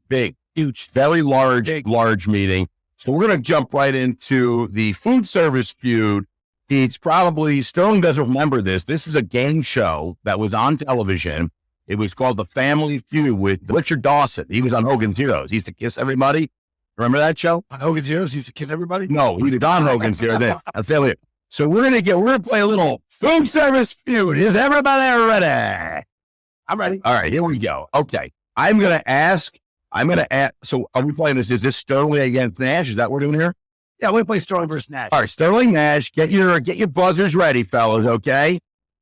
Speaker 1: Big.
Speaker 2: Huge.
Speaker 1: Very large meeting. So we're going to jump right into the food service feud. It's probably, Sterling doesn't remember this. This is a game show that was on television. It was called The Family Feud with Richard Dawson. He was on Hogan's Heroes. He used to kiss everybody. Remember that show?
Speaker 2: On Hogan's Heroes, he used to kiss everybody?
Speaker 1: No, he was on Hogan's Heroes. Then I'll tell you. So we're going to play a little food service feud. Is everybody ready?
Speaker 2: I'm ready.
Speaker 1: All right, here we go. Okay. I'm going to ask. So are we playing this? Is this Sterling against Nash? Is that what we're doing here?
Speaker 2: Yeah, we play Sterling versus Nash.
Speaker 1: All right, Sterling, Nash, get your buzzers ready, fellas, okay?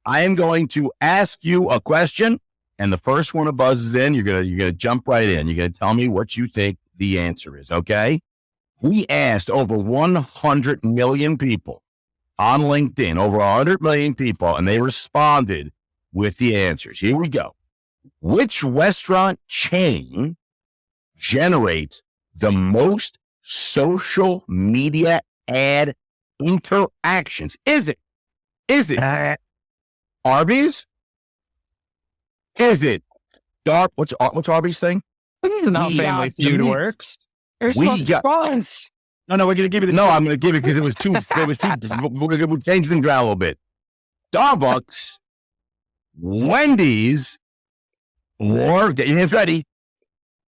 Speaker 1: I am going to ask you a question, and the first one that buzzes in, you're gonna jump right in. You're gonna tell me what you think the answer is, okay? We asked over 100 million people on LinkedIn, over 100 million people, and they responded with the answers. Here we go. Which restaurant chain generates the most social media ad interactions? Is it Arby's? Is it what's Arby's thing?
Speaker 3: This is not Family Feud works. You're supposed to balance.
Speaker 2: No, we're going to give you the
Speaker 1: No, I'm going to give it because it was too, we'll change things around a little bit. Starbucks, Wendy's, or, get your hands ready,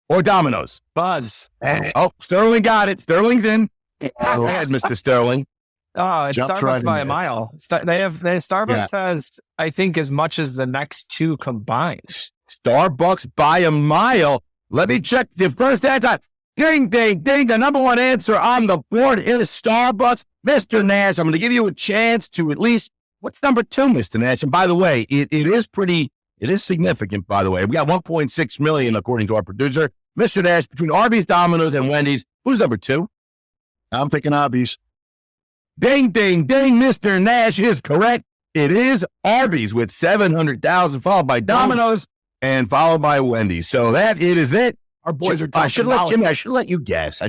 Speaker 1: or Domino's.
Speaker 3: Buzz.
Speaker 1: Oh, Sterling got it. Sterling's in. Go ahead, Mr. Sterling.
Speaker 3: Oh, it's
Speaker 4: Jumps
Speaker 3: Starbucks
Speaker 4: right
Speaker 3: by
Speaker 4: in
Speaker 3: a
Speaker 4: there.
Speaker 3: mile. Starbucks has, I think, as much as the next two combined.
Speaker 1: Starbucks by a mile. Let me check the first answer. Ding, ding, ding. The number one answer on the board is Starbucks. Mr. Nash, I'm going to give you a chance to at least, what's number two, Mr. Nash? And by the way, it is significant, by the way. We got 1.6 million, according to our producer. Mr. Nash, between Arby's, Domino's, and Wendy's, who's number two?
Speaker 4: I'm thinking Arby's.
Speaker 1: Ding, ding, ding. Mr. Nash is correct. It is Arby's with 700,000, followed by Domino's and followed by Wendy's. So it is it.
Speaker 2: Our boys are
Speaker 1: I should let you guess. All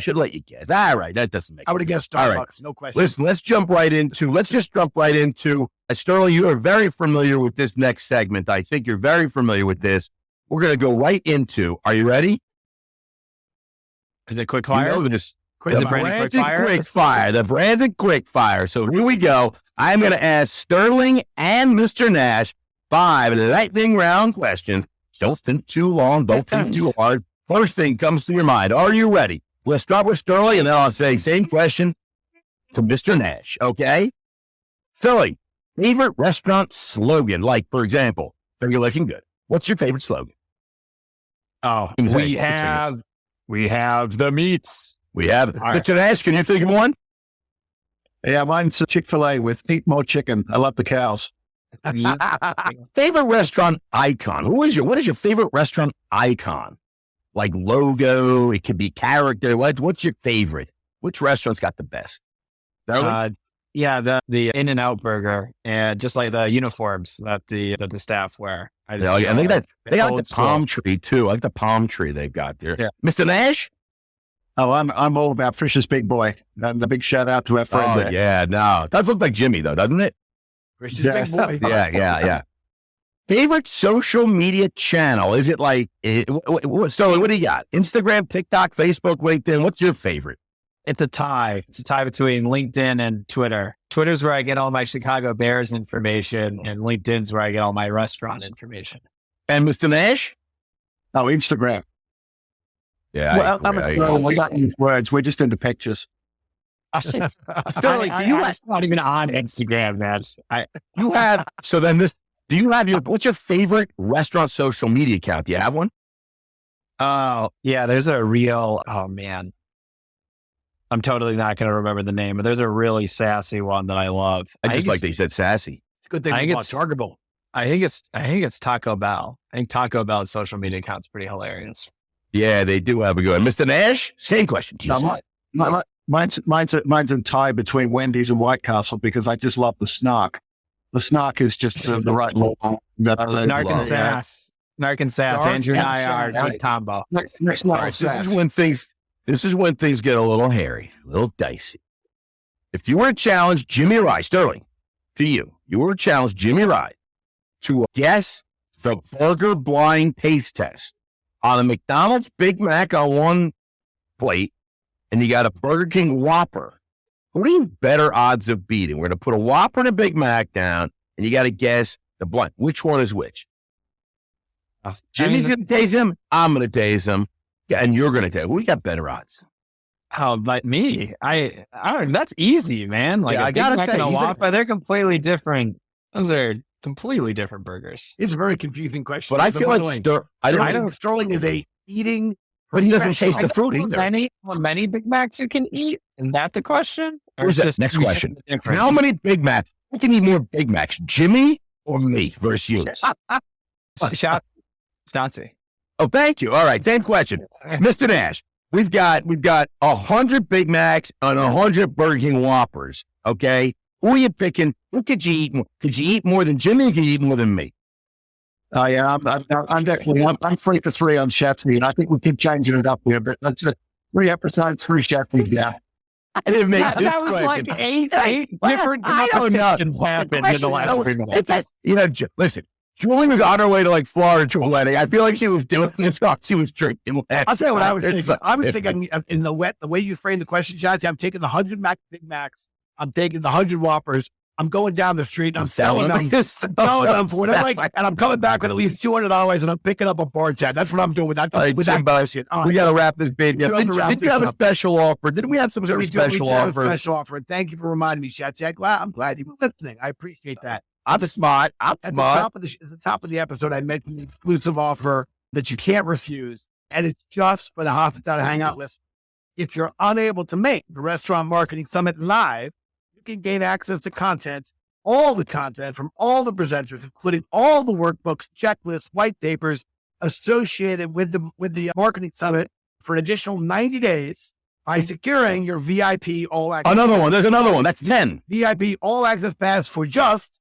Speaker 1: right. That doesn't make
Speaker 2: I would have guessed Starbucks.
Speaker 1: All right.
Speaker 2: No question.
Speaker 1: Listen, let's just jump right into, Sterling, you are very familiar with this next segment. I think you're very familiar with this. We're going to go right into, are you ready?
Speaker 3: Is it quick fire?
Speaker 1: You know this.
Speaker 3: Is it branded quick fire?
Speaker 1: The branded quick fire. So here we go. I'm going to ask Sterling and Mr. Nash 5 lightning round questions. Don't think too long. Don't think too hard. First thing comes to your mind. Are you ready? We'll start with Sterling, and then I'll say same question to Mr. Nash. Okay? Sterling, favorite restaurant slogan? Like, for example, you're looking good. What's your favorite slogan?
Speaker 3: Oh, we have the meats.
Speaker 1: We have Mr. Nash, can you think of one?
Speaker 4: Yeah, mine's Chick-fil-A with eat more chicken. I love the cows.
Speaker 1: Favorite restaurant icon? What is your favorite restaurant icon? Like logo, it could be character. What's your favorite? Which restaurant's got the best?
Speaker 3: Yeah, the In-N-Out burger, and just like the uniforms that the staff wear. I
Speaker 1: think that they got the palm tree too. I like the palm tree they've got there.
Speaker 3: Yeah.
Speaker 1: Mr. Nash?
Speaker 4: Oh, I'm all about Frisch's Big Boy. And a big shout out to our friend there.
Speaker 1: Yeah, no. That looks like Jimmy though, doesn't it?
Speaker 2: Frisch's Big Boy.
Speaker 1: Yeah. Favorite social media channel? Is it like, Sterling, what do you got? Instagram, TikTok, Facebook, LinkedIn? What's your favorite?
Speaker 3: It's a tie. It's a tie between LinkedIn and Twitter. Twitter's where I get all my Chicago Bears information, and LinkedIn's where I get all my restaurant information.
Speaker 1: And Mr. Nash?
Speaker 4: Oh, Instagram.
Speaker 1: Yeah.
Speaker 4: Well, we're not in words. We're just into pictures.
Speaker 3: I'm not even on Instagram, man.
Speaker 1: Do you have what's your favorite restaurant social media account? Do you have one?
Speaker 3: Oh, yeah, there's a real, oh man. I'm totally not going to remember the name, but there's a really sassy one that I love.
Speaker 1: I just like that you said sassy.
Speaker 2: It's a good thing about Targetable.
Speaker 3: I think it's Taco Bell. I think Taco Bell's social media account's pretty hilarious.
Speaker 1: Yeah, they do have a good one. Mr. Nash, same question.
Speaker 4: Mine's a tie between Wendy's and White Castle because I just love the snark. The snark is just the right level.
Speaker 3: Narc and sass. Andrew and I are good combo.
Speaker 1: This is when things get a little hairy, a little dicey. If you were to challenge Jimmy Rye, Sterling, you were to challenge Jimmy Rye to guess the burger blind taste test on a McDonald's Big Mac on one plate and you got a Burger King Whopper, what are you better odds of beating? We're going to put a Whopper and a Big Mac down, and you got to guess the blunt. Which one is which? Jimmy's going to taste him. I'm going to taste him. Yeah, and you're going to taste. Who got better odds?
Speaker 3: Oh, like me. That's easy, man. Like
Speaker 1: I
Speaker 3: a
Speaker 1: gotta
Speaker 3: Big Mac
Speaker 1: say,
Speaker 3: and a Whopper, they're completely different. Those are completely different burgers.
Speaker 2: It's a very confusing question.
Speaker 1: But I feel like
Speaker 2: Sterling is a eating,
Speaker 1: but he doesn't taste the fruit either.
Speaker 3: Many Big Macs you can eat? Is that the question? Or
Speaker 1: Where's
Speaker 3: is
Speaker 1: that?
Speaker 3: just
Speaker 1: Next question.
Speaker 3: difference?
Speaker 1: How many Big Macs? I can eat more Big Macs, Jimmy or me versus you?
Speaker 3: Shotzi.
Speaker 1: Oh, thank you. All right, same question, Mr. Nash. We've got 100 Big Macs and 100 Burger King Whoppers. Okay, who are you picking? Who could you eat more? Could you eat more than Jimmy? Or could you eat more than me?
Speaker 4: Yeah, I'm definitely, I'm 3-for-3 on Shetsy, and I think we keep changing it up here, but that's 3 episodes, 3 Shetsy. Yeah.
Speaker 1: I didn't make
Speaker 3: That was
Speaker 1: question.
Speaker 3: like eight different
Speaker 1: I don't know.
Speaker 3: competitions happened in the last 3 minutes.
Speaker 1: Listen, Chowly was on her way to like Florida to a wedding. I feel like she was doing this while she was drinking.
Speaker 2: I'll tell you what I was thinking. I was thinking in the way you framed the question, Shotzi, I'm taking the 100 Big Macs. I'm taking the 100 Whoppers. I'm going down the street and I'm selling them. Selling them for whatever, and I'm coming back with at least $200 and I'm picking up a bar tab. That's what I'm doing with that. With that bullshit.
Speaker 1: We got to wrap this baby up. Did you have a special offer? Didn't we have some sort of special offer?
Speaker 2: A special offer. And thank you for reminding me, Shotzi. I'm glad you were listening. I appreciate that.
Speaker 1: I'm smart. At
Speaker 2: the top of the episode, I mentioned the exclusive offer that you can't refuse. And it's just for the Hospitality Hangout list. If you're unable to make the Restaurant Marketing Summit live, you can gain access to content, all the content from all the presenters, including all the workbooks, checklists, white papers associated with the Marketing Summit for an additional 90 days by securing your VIP All Access.
Speaker 1: Another one. There's another one. That's 10.
Speaker 2: VIP All Access Pass for just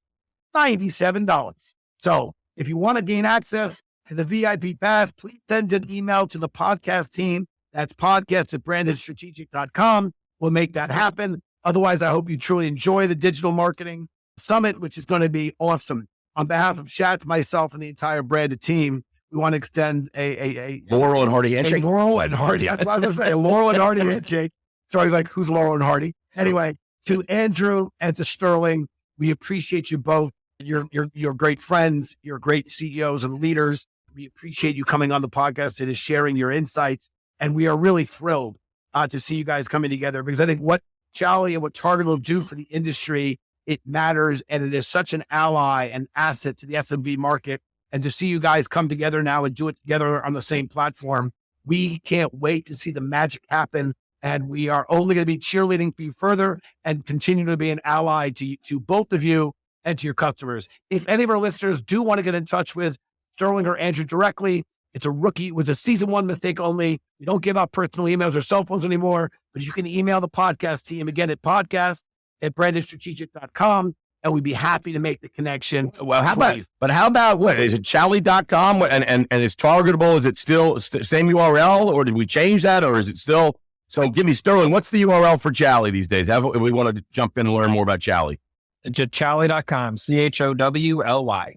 Speaker 2: $97. So if you want to gain access to the VIP pass, please send an email to the podcast team. That's podcast@brandedstrategic.com. We'll make that happen. Otherwise, I hope you truly enjoy the Digital Marketing Summit, which is going to be awesome. On behalf of Shat, myself, and the entire Branded team, we want to extend a
Speaker 1: Laurel and Hardy handshake.
Speaker 2: Laurel and Hardy. That's what I was going to say. Laurel and Hardy handshake. Sorry, like, who's Laurel and Hardy? Anyway, to Andrew and to Sterling, we appreciate you both. You're great friends. You're great CEOs and leaders. We appreciate you coming on the podcast and sharing your insights. And we are really thrilled to see you guys coming together, because I think what Chowly and what Targetable will do for the industry, it matters. And it is such an ally and asset to the SMB market. And to see you guys come together now and do it together on the same platform, we can't wait to see the magic happen. And we are only going to be cheerleading for you further and continue to be an ally to both of you and to your customers. If any of our listeners do want to get in touch with Sterling or Andrew directly, it's a rookie with a season 1 mistake only. We don't give out personal emails or cell phones anymore, but you can email the podcast team again at podcast@brandedstrategic.com, and we'd be happy to make the connection.
Speaker 1: Well, how about what? Is it Chowly.com and is Targetable? Is it still same URL, or did we change that, or is it still? So give me, Sterling, what's the URL for Chowly these days? If we want to jump in and learn more about Chowly.
Speaker 3: Chowly.com, CHOWLY.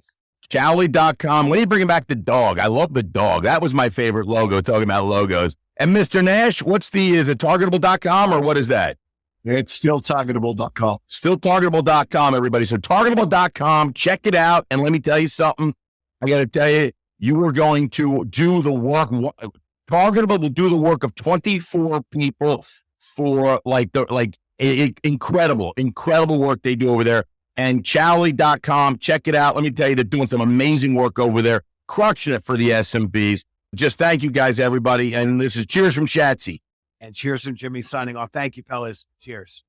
Speaker 1: Chowly.com. When are you bringing back the dog? I love the dog. That was my favorite logo, talking about logos. And Mr. Nash, is it Targetable.com or what is that?
Speaker 4: It's still Targetable.com.
Speaker 1: Still Targetable.com, everybody. So Targetable.com, check it out. And let me tell you something. I got to tell you, you are going to do the work. Targetable will do the work of 24 people for incredible work they do over there. And Chowly.com, check it out. Let me tell you, they're doing some amazing work over there, crushing it for the SMBs. Just thank you guys, everybody. And this is cheers from Shatsy.
Speaker 2: And cheers from Jimmy signing off. Thank you, fellas. Cheers.